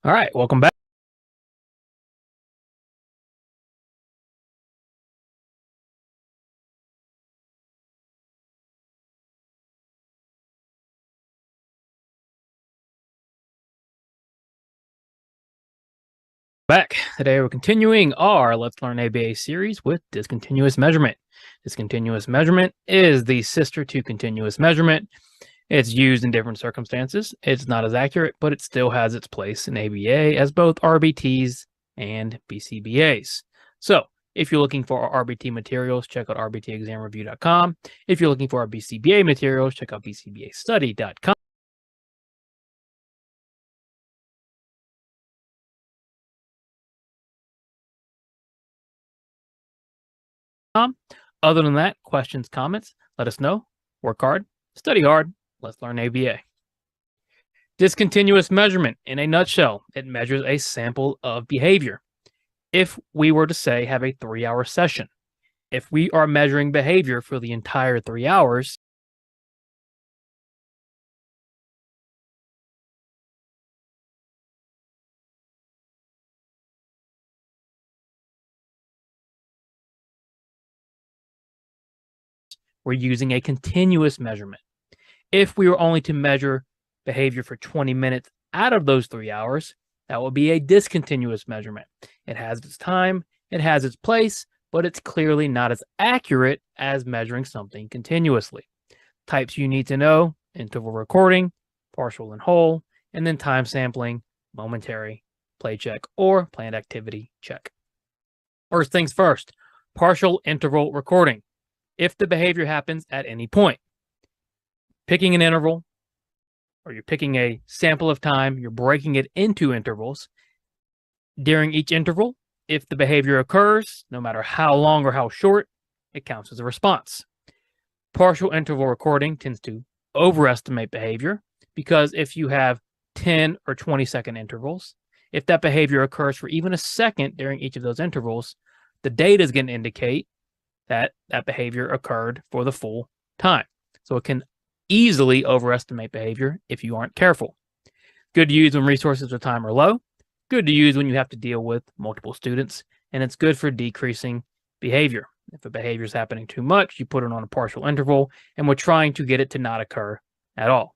All right, welcome back. Today, we're continuing our Let's Learn ABA series with discontinuous measurement. Discontinuous measurement is the sister to continuous measurement. It's used in different circumstances. It's not as accurate, but it still has its place in ABA as both RBTs and BCBAs. So, if you're looking for our RBT materials, check out rbtexamreview.com. If you're looking for our BCBA materials, check out bcbastudy.com. Other than that, questions, comments, let us know. Work hard, study hard. Let's learn ABA. Discontinuous measurement, in a nutshell, it measures a sample of behavior. If we were to say have a 3-hour session, if we are measuring behavior for the entire 3 hours, we're using a continuous measurement. If we were only to measure behavior for 20 minutes out of those 3 hours, that would be a discontinuous measurement. It has its time, it has its place, but it's clearly not as accurate as measuring something continuously. Types you need to know: interval recording, partial and whole, and then time sampling, momentary, play check, or planned activity check. First things first, partial interval recording. If the behavior happens at any point, picking an interval, or you're picking a sample of time, you're breaking it into intervals. During each interval, if the behavior occurs, no matter how long or how short, it counts as a response. Partial interval recording tends to overestimate behavior because if you have 10 or 20-second intervals, if that behavior occurs for even a second during each of those intervals, the data is going to indicate that that behavior occurred for the full time. So it can easily overestimate behavior if you aren't careful. Good to use when resources of time are low. Good to use when you have to deal with multiple students. And it's good for decreasing behavior. If a behavior is happening too much, you put it on a partial interval, and we're trying to get it to not occur at all.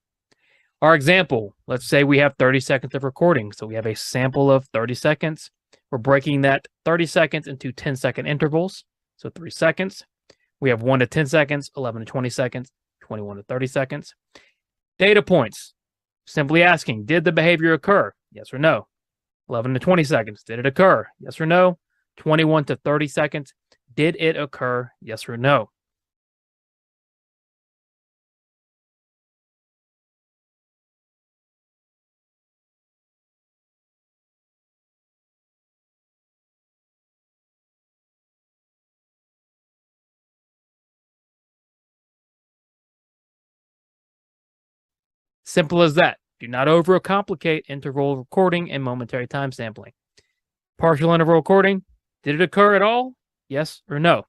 Our example, let's say we have 30 seconds of recording. So we have a sample of 30 seconds. We're breaking that 30 seconds into 10-second intervals. So 3 seconds. We have 1 to 10 seconds, 11 to 20 seconds, 21 to 30 seconds. Data points. Simply asking, did the behavior occur? Yes or no. 11 to 20 seconds. Did it occur? Yes or no. 21 to 30 seconds. Did it occur? Yes or no. Simple as that. Do not overcomplicate interval recording and momentary time sampling. Partial interval recording, did it occur at all? Yes or no.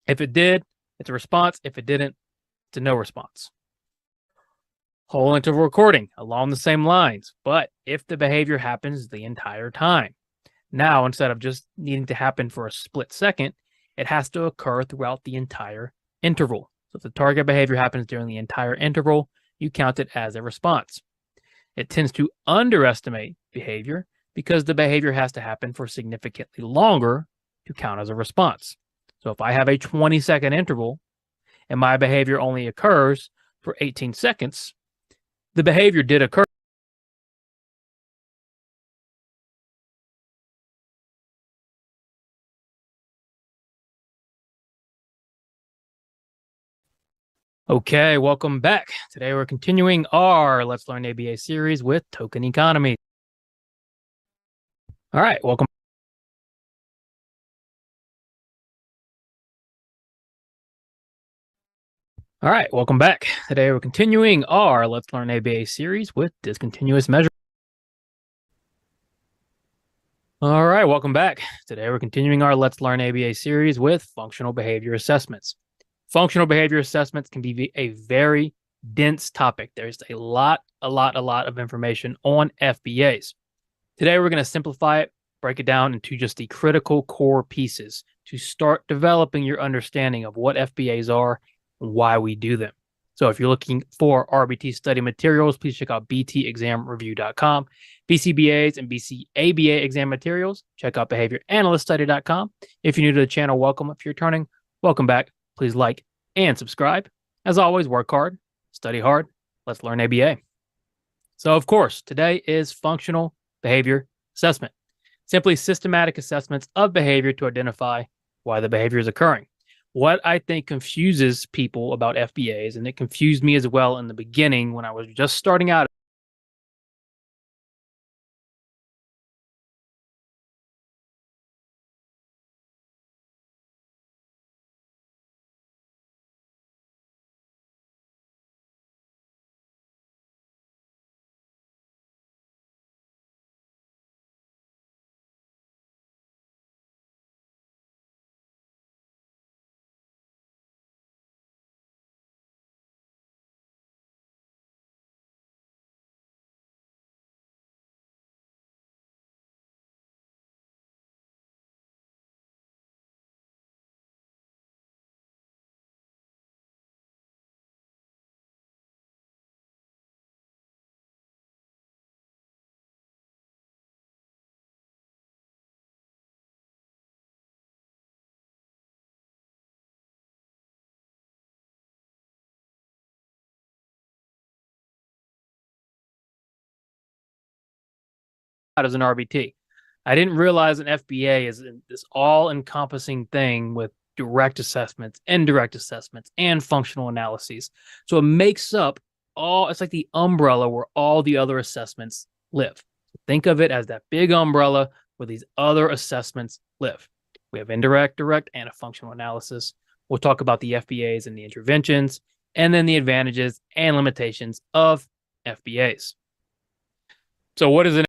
If it did, it's a response. If it didn't, it's a no response. Whole interval recording, along the same lines, but if the behavior happens the entire time. Now, instead of just needing to happen for a split second, it has to occur throughout the entire interval. So if the target behavior happens during the entire interval, you count it as a response. It tends to underestimate behavior because the behavior has to happen for significantly longer to count as a response. So if I have a 20-second interval and my behavior only occurs for 18 seconds, the behavior did occur. Okay, welcome back. Today we're continuing our Let's Learn ABA series with token economy. All right, welcome. All right, welcome back. Today we're continuing our Let's Learn ABA series with discontinuous measurement. All right, welcome back. Today we're continuing our Let's Learn ABA series with functional behavior assessments. Functional behavior assessments can be a very dense topic. There's a lot of information on FBAs. Today, we're going to simplify it, break it down into just the critical core pieces to start developing your understanding of what FBAs are and why we do them. So if you're looking for RBT study materials, please check out btexamreview.com. BCBAs and BCABA exam materials, check out behavioranalyststudy.com. If you're new to the channel, welcome. If you're returning, welcome back. Please like and subscribe. As always, work hard, study hard. Let's learn ABA. So, of course, today is functional behavior assessment. Simply systematic assessments of behavior to identify why the behavior is occurring. What I think confuses people about FBAs, and it confused me as well in the beginning when I was just starting out as an RBT. I didn't realize an FBA is this all-encompassing thing with direct assessments, indirect assessments, and functional analyses. So it makes up it's like the umbrella where all the other assessments live. Think of it as that big umbrella where these other assessments live. We have indirect, direct, and a functional analysis. We'll talk about the FBAs and the interventions, and then the advantages and limitations of FBAs. So what is an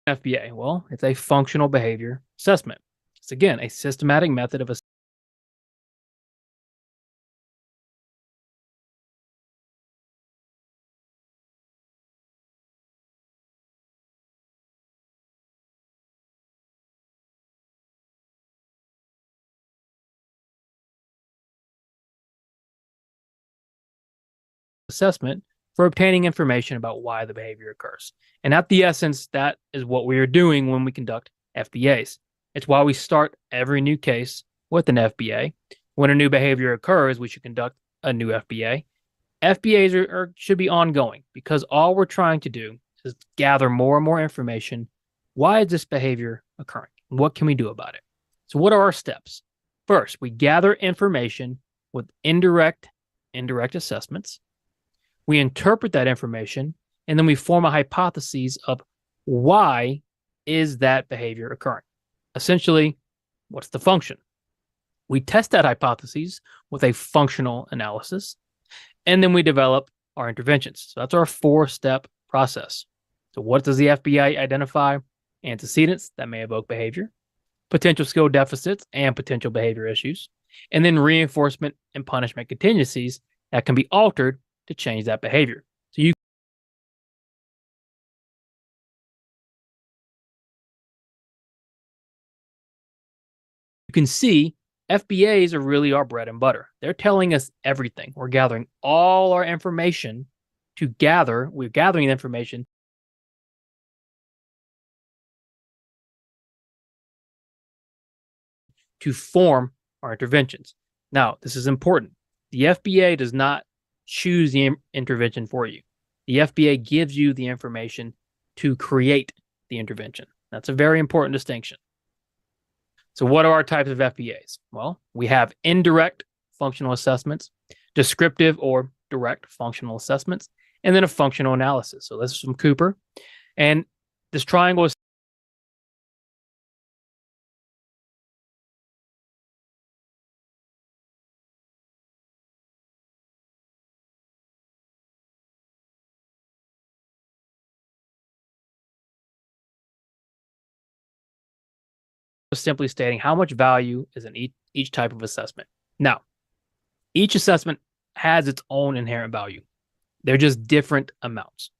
FBA? Well, it's a functional behavior assessment. It's again a systematic method of assessment for obtaining information about why the behavior occurs. And at the essence, that is what we are doing when we conduct FBAs. It's why we start every new case with an FBA. When a new behavior occurs, we should conduct a new FBA. FBAs should be ongoing because all we're trying to do is gather more and more information. Why is this behavior occurring? What can we do about it? So, what are our steps? First, we gather information with indirect assessments. We interpret that information, and then we form a hypothesis of why is that behavior occurring. Essentially, what's the function? We test that hypothesis with a functional analysis, and then we develop our interventions. So that's our 4-step process. So what does the FBI identify? Antecedents that may evoke behavior, potential skill deficits and potential behavior issues, and then reinforcement and punishment contingencies that can be altered to change that behavior. So you can see FBAs are really our bread and butter. They're telling us everything. We're gathering all our information we're gathering information to form our interventions. Now, this is important. The FBA does not choose the intervention for you. The FBA gives you the information to create the intervention. That's a very important distinction. So what are our types of FBAs? Well, we have indirect functional assessments, descriptive or direct functional assessments, and then a functional analysis. So this is from Cooper. And this triangle is simply stating how much value is in each type of assessment. Now, each assessment has its own inherent value. They're just different amounts.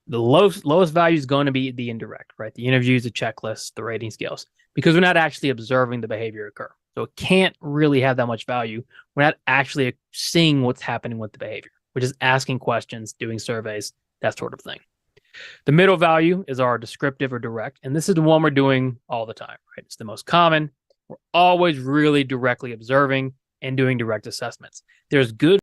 The lowest value is going to be the indirect, right? The interviews, the checklists, the rating scales, because we're not actually observing the behavior occur. So it can't really have that much value. We're not actually seeing what's happening with the behavior. We're just asking questions, doing surveys, that sort of thing. The middle value is our descriptive or direct, and this is the one we're doing all the time, right? It's the most common. We're always really directly observing and doing direct assessments. There's good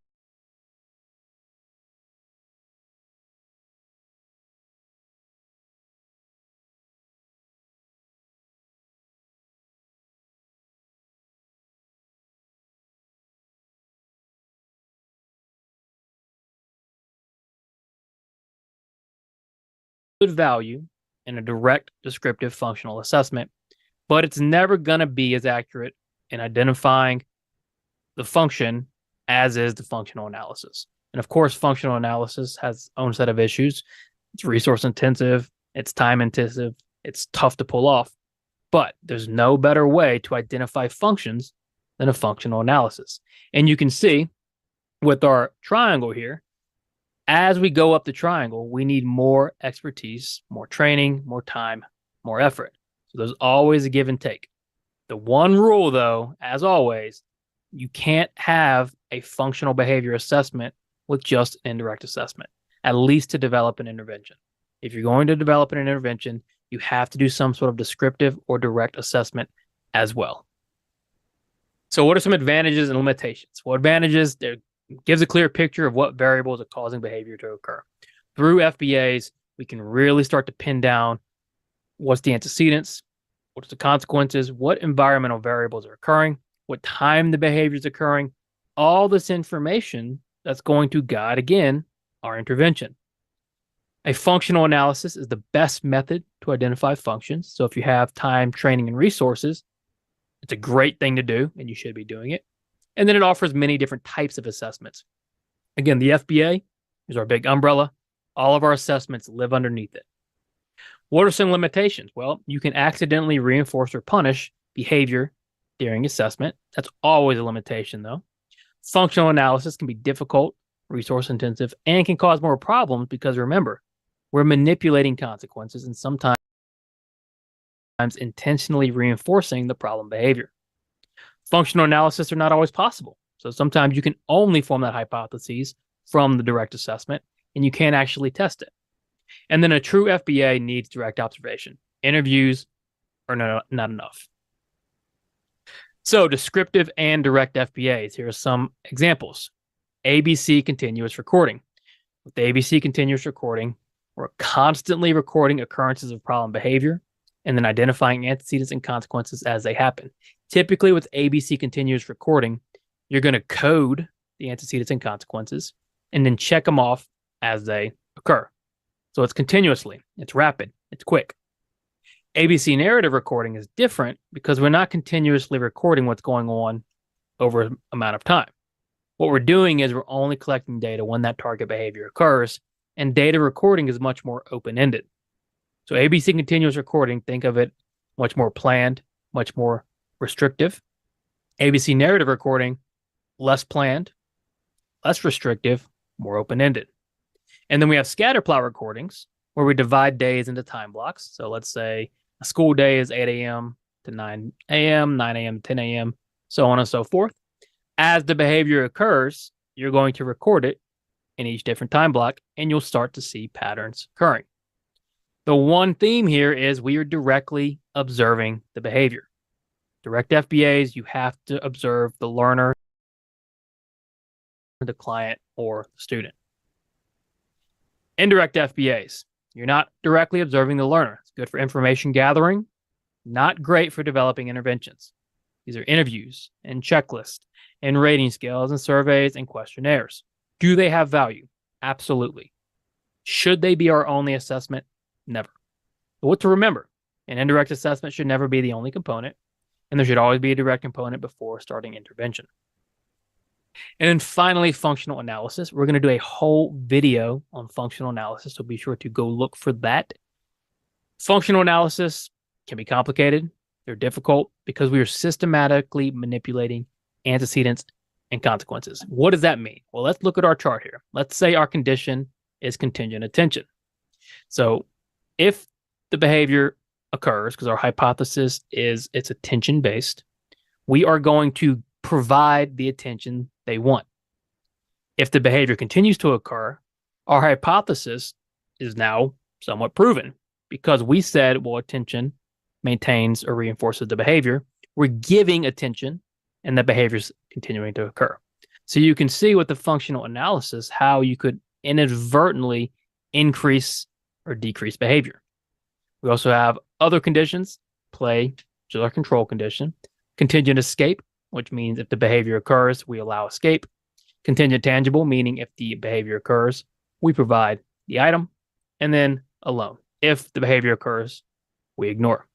value in a direct descriptive functional assessment, but it's never going to be as accurate in identifying the function as is the functional analysis. And of course, functional analysis has its own set of issues. It's resource intensive, it's time intensive, it's tough to pull off, but there's no better way to identify functions than a functional analysis. And you can see with our triangle here, as we go up the triangle, we need more expertise, more training, more time, more effort. So there's always a give and take. The one rule, though, as always, you can't have a functional behavior assessment with just indirect assessment, at least to develop an intervention. If you're going to develop an intervention, you have to do some sort of descriptive or direct assessment as well. So what are some advantages and limitations? Well, advantages, there gives a clear picture of what variables are causing behavior to occur. Through FBAs, we can really start to pin down what's the antecedents, what's the consequences, what environmental variables are occurring, what time the behavior is occurring, all this information that's going to guide, again, our intervention. A functional analysis is the best method to identify functions. So if you have time, training, and resources, it's a great thing to do, and you should be doing it. And then it offers many different types of assessments. Again, the FBA is our big umbrella. All of our assessments live underneath it. What are some limitations? Well, you can accidentally reinforce or punish behavior during assessment. That's always a limitation, though. Functional analysis can be difficult, resource intensive, and can cause more problems because remember, we're manipulating consequences and sometimes intentionally reinforcing the problem behavior. Functional analysis are not always possible. So sometimes you can only form that hypothesis from the direct assessment, and you can't actually test it. And then a true FBA needs direct observation. Interviews are not enough. So descriptive and direct FBAs, here are some examples. ABC continuous recording. With the ABC continuous recording, we're constantly recording occurrences of problem behavior and then identifying antecedents and consequences as they happen. Typically with ABC continuous recording, you're going to code the antecedents and consequences and then check them off as they occur. So it's continuously, it's rapid, it's quick. ABC narrative recording is different because we're not continuously recording what's going on over an amount of time. What we're doing is we're only collecting data when that target behavior occurs, and data recording is much more open-ended. So ABC continuous recording, think of it much more planned, much more restrictive. ABC narrative recording, less planned, less restrictive, more open-ended. And then we have scatter plot recordings where we divide days into time blocks. So let's say a school day is 8 a.m. to 9 a.m., 9 a.m. to 10 a.m., so on and so forth. As the behavior occurs, you're going to record it in each different time block, and you'll start to see patterns occurring. The one theme here is we are directly observing the behavior. Direct FBAs, you have to observe the learner, the client, or the student. Indirect FBAs, you're not directly observing the learner. It's good for information gathering, not great for developing interventions. These are interviews and checklists and rating scales and surveys and questionnaires. Do they have value? Absolutely. Should they be our only assessment? Never. But what to remember, an indirect assessment should never be the only component, and there should always be a direct component before starting intervention. And then finally, functional analysis. We're going to do a whole video on functional analysis, so be sure to go look for that. Functional analysis can be complicated. They're difficult because we are systematically manipulating antecedents and consequences. What does that mean? Well, let's look at our chart here. Let's say our condition is contingent attention. So if the behavior occurs, because our hypothesis is it's attention based, we are going to provide the attention they want. If the behavior continues to occur, our hypothesis is now somewhat proven because we said, well, attention maintains or reinforces the behavior. We're giving attention and the behavior is continuing to occur. So you can see with the functional analysis how you could inadvertently increase or decrease behavior. We also have other conditions, play, which is our control condition, contingent escape, which means if the behavior occurs, we allow escape, contingent tangible, meaning if the behavior occurs, we provide the item, and then alone. If the behavior occurs, we ignore.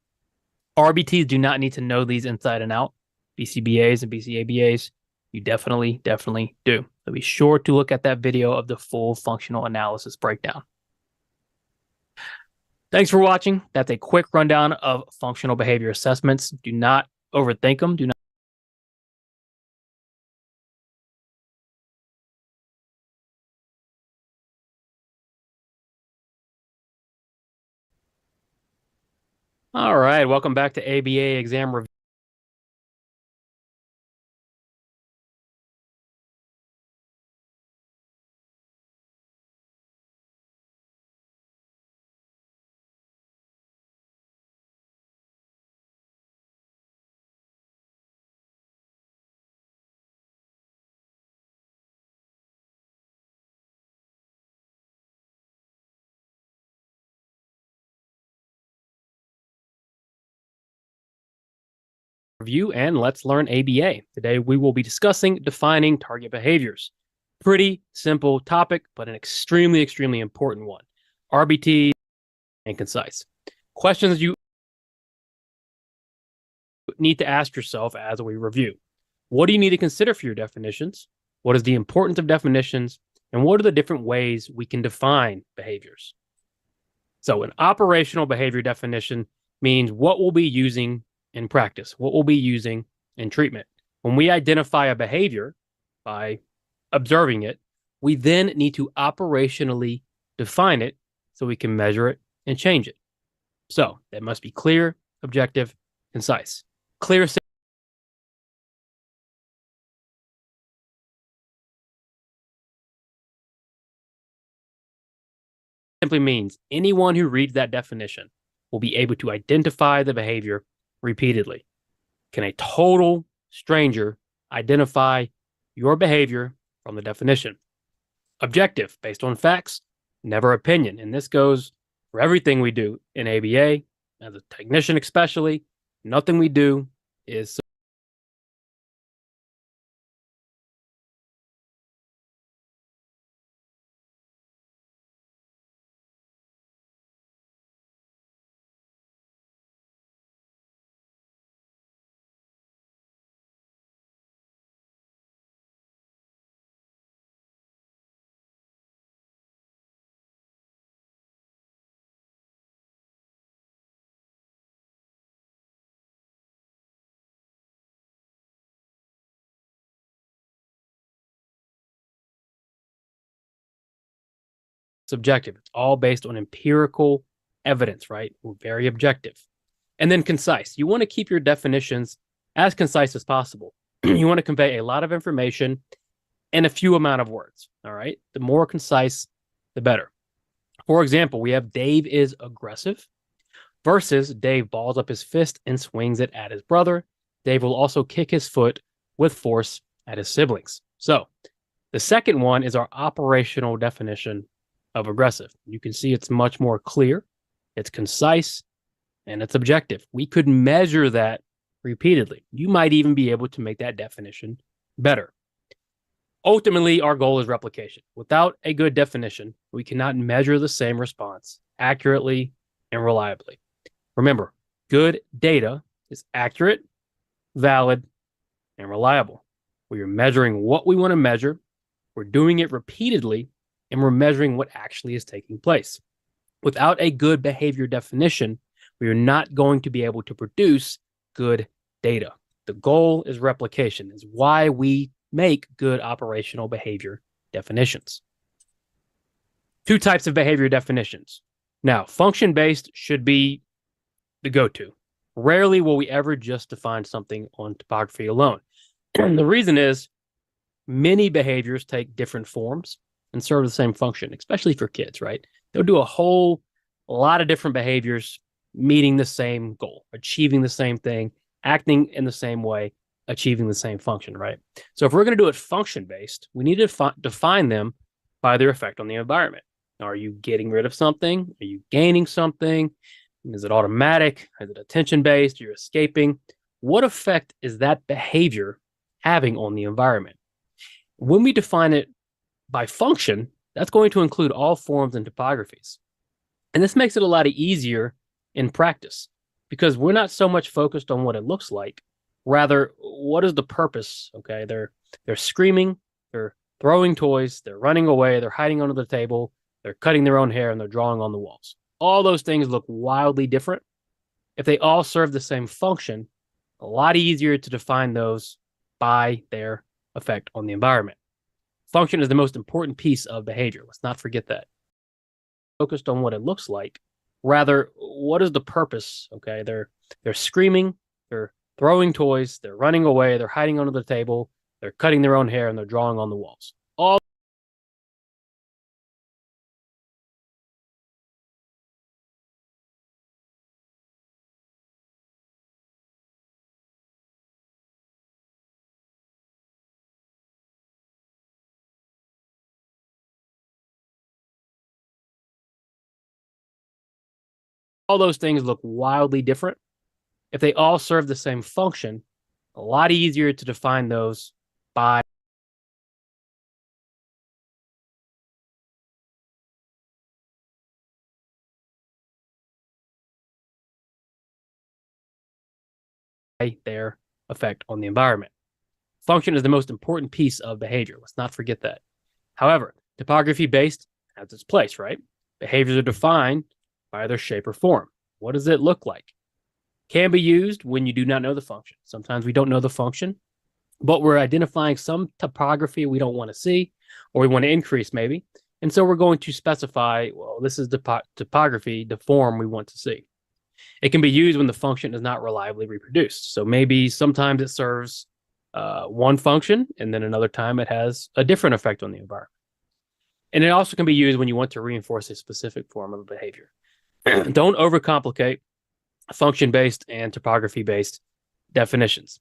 RBTs do not need to know these inside and out. BCBAs and BCABAs, you definitely do. So be sure to look at that video of the full functional analysis breakdown. Thanks for watching. That's a quick rundown of functional behavior assessments. Do not overthink them. Do not. All right, welcome back to ABA exam review. And let's learn ABA. Today we will be discussing defining target behaviors. Pretty simple topic, but an extremely important one. RBT and concise. Questions you need to ask yourself as we review. What do you need to consider for your definitions? What is the importance of definitions? And what are the different ways we can define behaviors? So an operational behavior definition means what we'll be using in practice, what we'll be using in treatment. When we identify a behavior by observing it, we then need to operationally define it so we can measure it and change it. So that must be clear, objective, concise. Clear simply means anyone who reads that definition will be able to identify the behavior repeatedly. Can a total stranger identify your behavior from the definition? Objective, based on facts, never opinion. And this goes for everything we do in ABA, as a technician especially. Nothing we do is subjective. It's all based on empirical evidence, right? We're very objective. And then concise. You want to keep your definitions as concise as possible. You want to convey a lot of information in a few amount of words, all right? The more concise, the better. For example, we have Dave is aggressive versus Dave balls up his fist and swings it at his brother. Dave will also kick his foot with force at his siblings. So the second one is our operational definition of aggressive. You can see it's much more clear, it's concise, and it's objective. We could measure that repeatedly. You might even be able to make that definition better. Ultimately, our goal is replication. Without a good definition, we cannot measure the same response accurately and reliably. Remember, good data is accurate, valid, and reliable. We are measuring what we want to measure, we're doing it repeatedly, and we're measuring what actually is taking place. Without a good behavior definition, we are not going to be able to produce good data. The goal is replication, is why we make good operational behavior definitions. Two types of behavior definitions. Now, function-based should be the go-to. Rarely will we ever just define something on topography alone. And the reason is many behaviors take different forms and serve the same function, especially for kids, right? They'll do a whole lot of different behaviors meeting the same goal, achieving the same thing, acting in the same way, achieving the same function, right? So if we're going to do it function-based, we need to define them by their effect on the environment. Are you getting rid of something? Are you gaining something? Is it automatic? Is it attention-based? You're escaping? What effect is that behavior having on the environment? When we define it by function, that's going to include all forms and topographies. And this makes it a lot easier in practice because we're not so much focused on what it looks like. Rather, what is the purpose? Okay, they're screaming, they're throwing toys, they're running away, they're hiding under the table, they're cutting their own hair, and they're drawing on the walls. All those things look wildly different. If they all serve the same function, a lot easier to define those by their effect on the environment. Function is the most important piece of behavior. Let's not forget that. Focused on what it looks like. Rather, what is the purpose? Okay, they're screaming, they're throwing toys, they're running away, they're hiding under the table, they're cutting their own hair, and they're drawing on the walls. All those things look wildly different. If they all serve the same function, a lot easier to define those by their effect on the environment. Function is the most important piece of behavior. Let's not forget that. However, topography-based has its place, right? Behaviors are defined by their shape or form. What does it look like? Can be used when you do not know the function. Sometimes we don't know the function, but we're identifying some topography we don't want to see, or we want to increase maybe. And so we're going to specify, well, this is the topography, the form we want to see. It can be used when the function is not reliably reproduced. So maybe sometimes it serves one function, and then another time it has a different effect on the environment. And it also can be used when you want to reinforce a specific form of behavior. Don't overcomplicate function-based and topography-based definitions.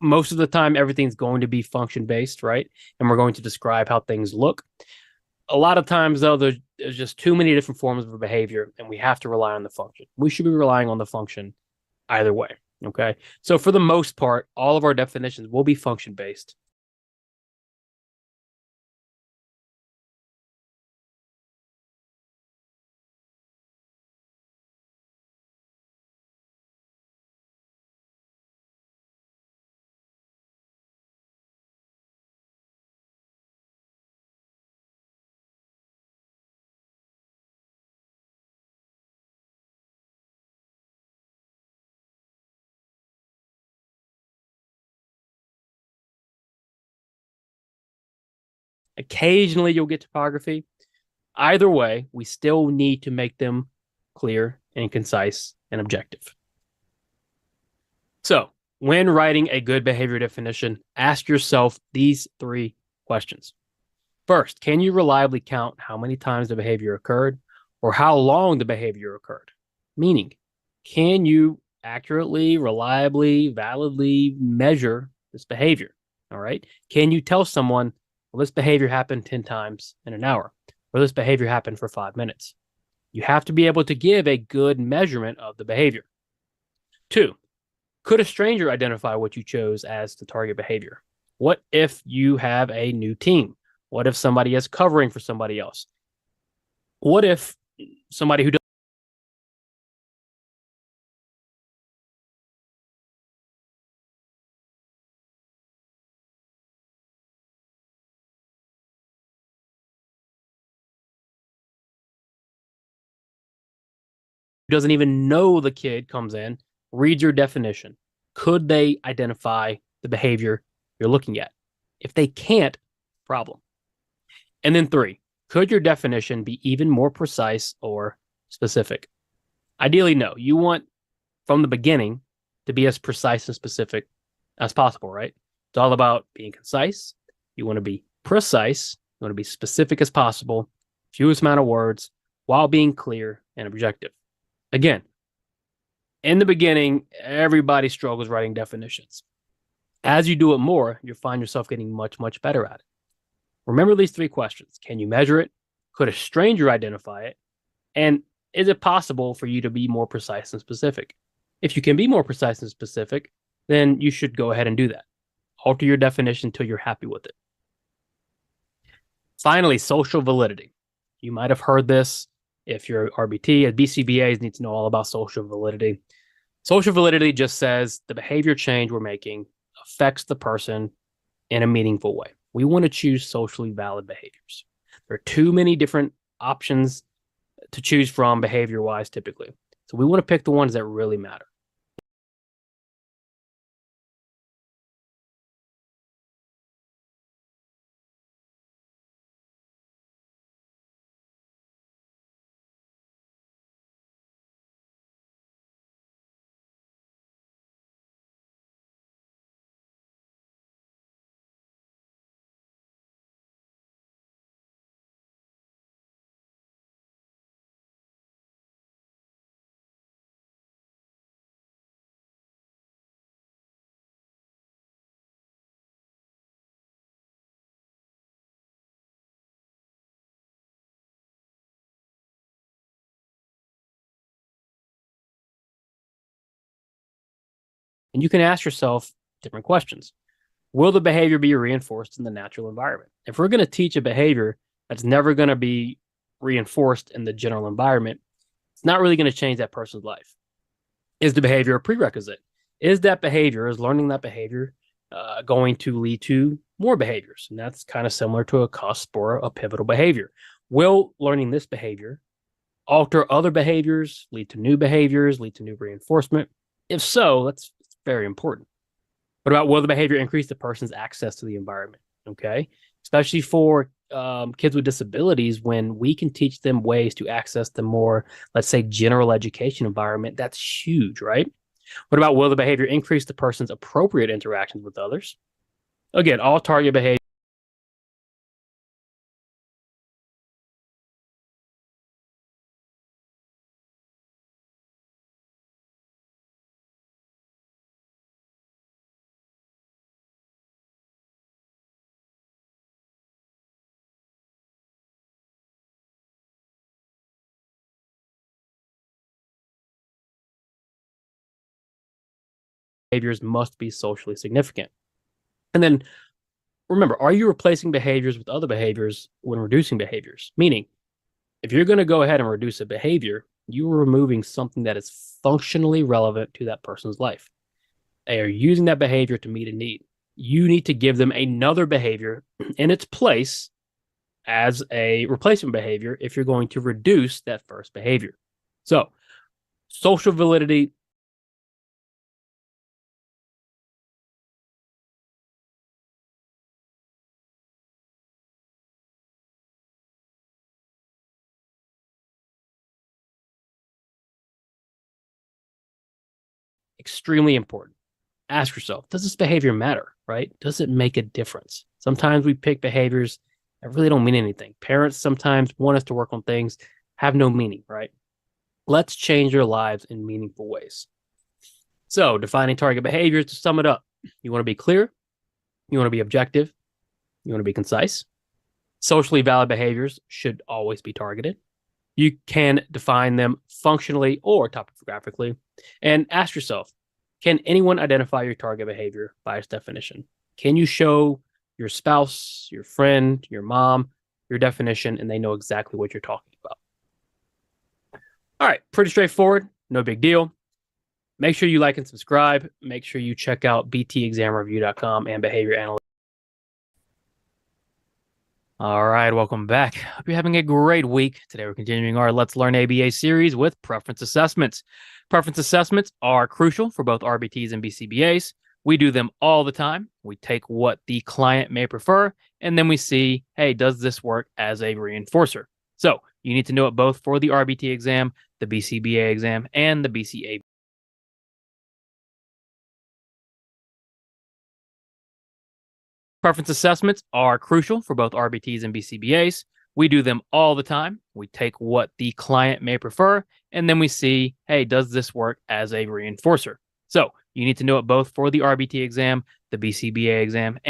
Most of the time, everything's going to be function-based, right? And we're going to describe how things look. A lot of times, though, there's just too many different forms of behavior, and we have to rely on the function. We should be relying on the function either way, okay? So for the most part, all of our definitions will be function-based. Occasionally, you'll get topography. Either way, we still need to make them clear and concise and objective. So, when writing a good behavior definition, ask yourself these three questions. First, can you reliably count how many times the behavior occurred or how long the behavior occurred? Meaning, can you accurately, reliably, validly measure this behavior? All right. Can you tell someone, well, this behavior happened 10 times in an hour, or this behavior happened for 5 minutes? You have to be able to give a good measurement of the behavior. 2, could a stranger identify what you chose as the target behavior? What if you have a new team? What if somebody is covering for somebody else? What if somebody who doesn't even know the kid comes in reads your definition. Could they identify the behavior you're looking at? If they can't, problem. And then 3, could your definition be even more precise or specific? Ideally, no. You want from the beginning to be as precise and specific as possible, right? It's all about being concise. You want to be precise. You want to be specific as possible, fewest amount of words, while being clear and objective. Again, in the beginning, everybody struggles writing definitions. As you do it more, you'll find yourself getting much, much better at it. Remember these 3 questions. Can you measure it? Could a stranger identify it? And is it possible for you to be more precise and specific? If you can be more precise and specific, then you should go ahead and do that. Alter your definition until you're happy with it. Finally, social validity. You might have heard this if you're RBT. BCBAs need to know all about social validity. Social validity just says the behavior change we're making affects the person in a meaningful way. We want to choose socially valid behaviors. There are too many different options to choose from behavior-wise typically. So we want to pick the ones that really matter. And you can ask yourself different questions. Will the behavior be reinforced in the natural environment? If we're going to teach a behavior that's never going to be reinforced in the general environment, it's not really going to change that person's life. Is the behavior a prerequisite? Is learning that behavior going to lead to more behaviors? And that's kind of similar to a cusp or a pivotal behavior. Will learning this behavior alter other behaviors, lead to new behaviors, lead to new reinforcement? If so, that's very important. What about will the behavior increase the person's access to the environment? Okay, especially for kids with disabilities, when we can teach them ways to access the more, let's say, general education environment, that's huge, right? What about will the behavior increase the person's appropriate interactions with others? Again, all target behavior. Behaviors must be socially significant. And then remember, are you replacing behaviors with other behaviors when reducing behaviors? Meaning, if you're going to go ahead and reduce a behavior, you are removing something that is functionally relevant to that person's life. They are using that behavior to meet a need. You need to give them another behavior in its place as a replacement behavior if you're going to reduce that first behavior. So, social validity. Extremely important. Ask yourself, does this behavior matter, right? Does it make a difference? Sometimes we pick behaviors that really don't mean anything. Parents sometimes want us to work on things have no meaning, right? Let's change your lives in meaningful ways. So, defining target behaviors, to sum it up, you want to be clear, you want to be objective, you want to be concise. Socially valid behaviors should always be targeted. You can define them functionally or topographically. And ask yourself, can anyone identify your target behavior by its definition? Can you show your spouse, your friend, your mom, your definition, and they know exactly what you're talking about? All right, pretty straightforward, no big deal. Make sure you like and subscribe. Make sure you check out btexamreview.com and behavior analytics. All right, welcome back. Hope you're having a great week. Today we're continuing our Let's Learn ABA series with preference assessments. Preference assessments are crucial for both RBTs and BCBAs. We do them all the time. We take what the client may prefer, and then we see, hey, does this work as a reinforcer? So you need to know it both for the RBT exam, the BCBA exam, and the BCA. Preference assessments are crucial for both RBTs and BCBAs. We do them all the time. We take what the client may prefer, and then we see, hey, does this work as a reinforcer? So you need to know it both for the RBT exam, the BCBA exam, and